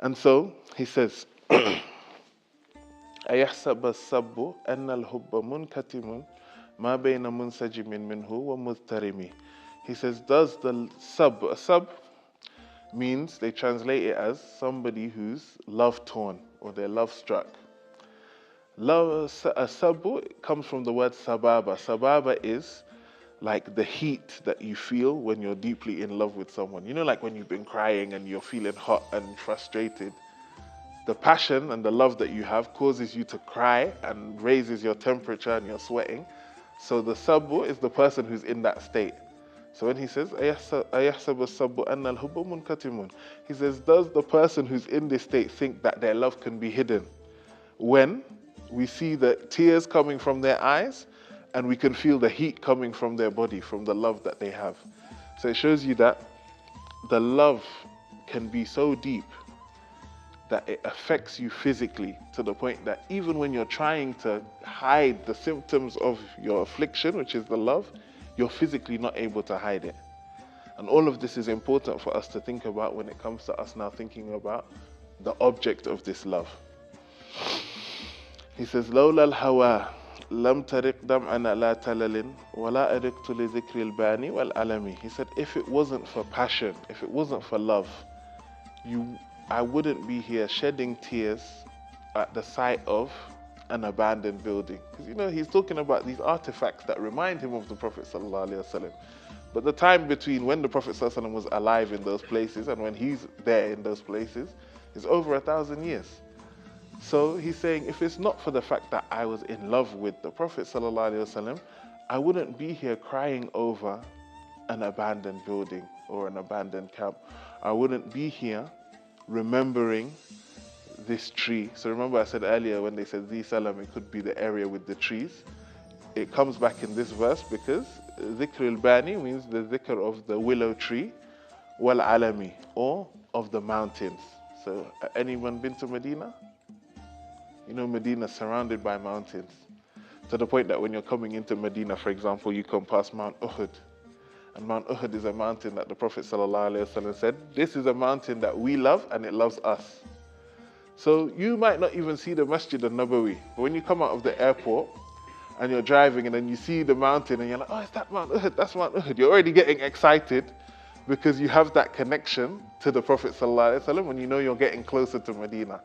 And so he says, أيحسب الصب أن الحب منكتم ما بين منسجم منه ومضطرم. He says, does the sub means, they translate it as somebody who's love torn or they're love struck. Love, sabu comes from the word sababa. Sababa is like the heat that you feel when you're deeply in love with someone. You know, like when you've been crying and you're feeling hot and frustrated. The passion and the love that you have causes you to cry and raises your temperature and you're sweating. So the sabu is the person who's in that state. So when he says, أَيَحْسَبُ الصَّبُّ أَنَّ الْحُبَّ مُنْكَتِمٌ, he says, does the person who's in this state think that their love can be hidden? When we see the tears coming from their eyes and we can feel the heat coming from their body, from the love that they have. So it shows you that the love can be so deep that it affects you physically to the point that even when you're trying to hide the symptoms of your affliction, which is the love, you're physically not able to hide it. And all of this is important for us to think about when it comes to us now thinking about the object of this love. He says, لولا الهوى لم ترق دمعنا لا تلل ولا أرقت لذكر الباني والألم. He said, if it wasn't for passion, if it wasn't for love, I wouldn't be here shedding tears at the sight of an abandoned building. Because you know, he's talking about these artifacts that remind him of the Prophet ﷺ. But the time between when the Prophet ﷺ was alive in those places and when he's there in those places is over 1,000 years. So he's saying, if it's not for the fact that I was in love with the Prophet ﷺ, I wouldn't be here crying over an abandoned building or an abandoned camp. I wouldn't be here remembering this tree. So remember I said earlier when they said Zi Salam, it could be the area with the trees. It comes back in this verse because Dhikr al-Bani means the dhikr of the willow tree, wal alami, or of the mountains. So anyone been to Medina? You know, Medina is surrounded by mountains. To the point that when you're coming into Medina, for example, you come past Mount Uhud. And Mount Uhud is a mountain that the Prophet ﷺ said, this is a mountain that we love and it loves us. So you might not even see the Masjid al-Nabawi, but when you come out of the airport and you're driving and then you see the mountain and you're like, oh, is that Mount Uhud? That's Mount Uhud. You're already getting excited because you have that connection to the Prophet ﷺ when you know you're getting closer to Medina.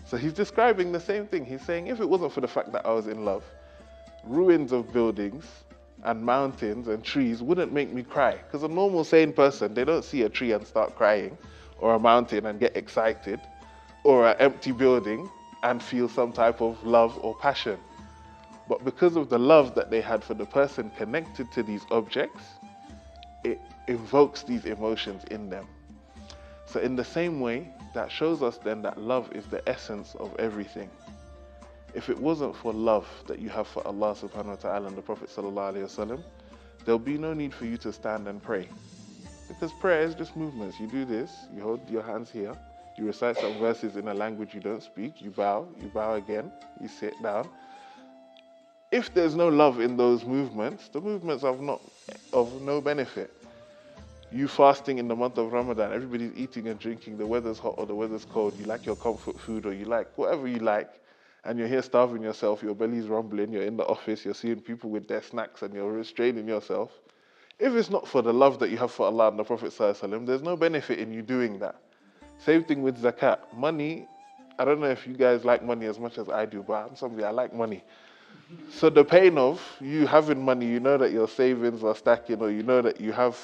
So he's describing the same thing. He's saying, if it wasn't for the fact that I was in love, ruins of buildings and mountains and trees wouldn't make me cry. Because a normal sane person, they don't see a tree and start crying, or a mountain and get excited, or an empty building and feel some type of love or passion. But because of the love that they had for the person connected to these objects, it invokes these emotions in them. So in the same way, that shows us then that love is the essence of everything. If it wasn't for love that you have for Allah subhanahu wa ta'ala and the Prophet sallallahu alayhi wa sallam, there'll be no need for you to stand and pray. Because prayer is just movements. You do this, you hold your hands here, you recite some verses in a language you don't speak, you bow again, you sit down. If there's no love in those movements, the movements are of no benefit. You fasting in the month of Ramadan, everybody's eating and drinking, the weather's hot or the weather's cold, you like your comfort food or you like whatever you like, and you're here starving yourself, your belly's rumbling, you're in the office, you're seeing people with their snacks and you're restraining yourself. If it's not for the love that you have for Allah and the Prophet ﷺ, there's no benefit in you doing that. Same thing with zakat. Money, I don't know if you guys like money as much as I do, but I'm somebody, I like money. So the pain of you having money, you know that your savings are stacking, or you know that you have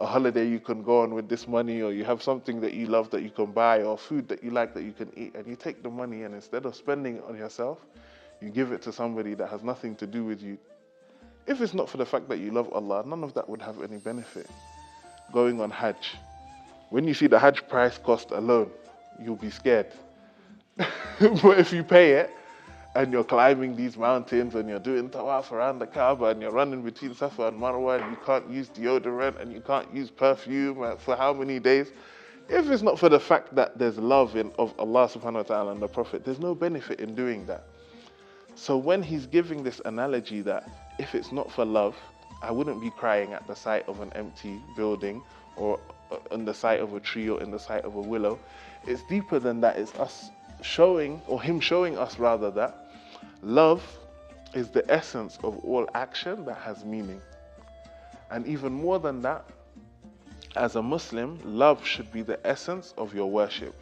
a holiday you can go on with this money, or you have something that you love that you can buy, or food that you like that you can eat, and you take the money and instead of spending it on yourself, you give it to somebody that has nothing to do with you. If it's not for the fact that you love Allah, none of that would have any benefit. Going on Hajj. When you see the Hajj price cost alone, you'll be scared. But if you pay it, and you're climbing these mountains and you're doing tawaf around the Kaaba and you're running between Safa and Marwa and you can't use deodorant and you can't use perfume for how many days? If it's not for the fact that there's love of Allah subhanahu wa ta'ala and the Prophet, there's no benefit in doing that. So when he's giving this analogy that if it's not for love, I wouldn't be crying at the sight of an empty building or in the sight of a tree or in the sight of a willow, It's deeper than that. It's us showing, or him showing us rather, that love is the essence of all action that has meaning. And even more than that, as a Muslim, love should be the essence of your worship.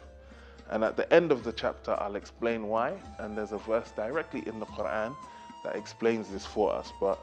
And at the end of the chapter, I'll explain why. And there's a verse directly in the Quran that explains this for us. But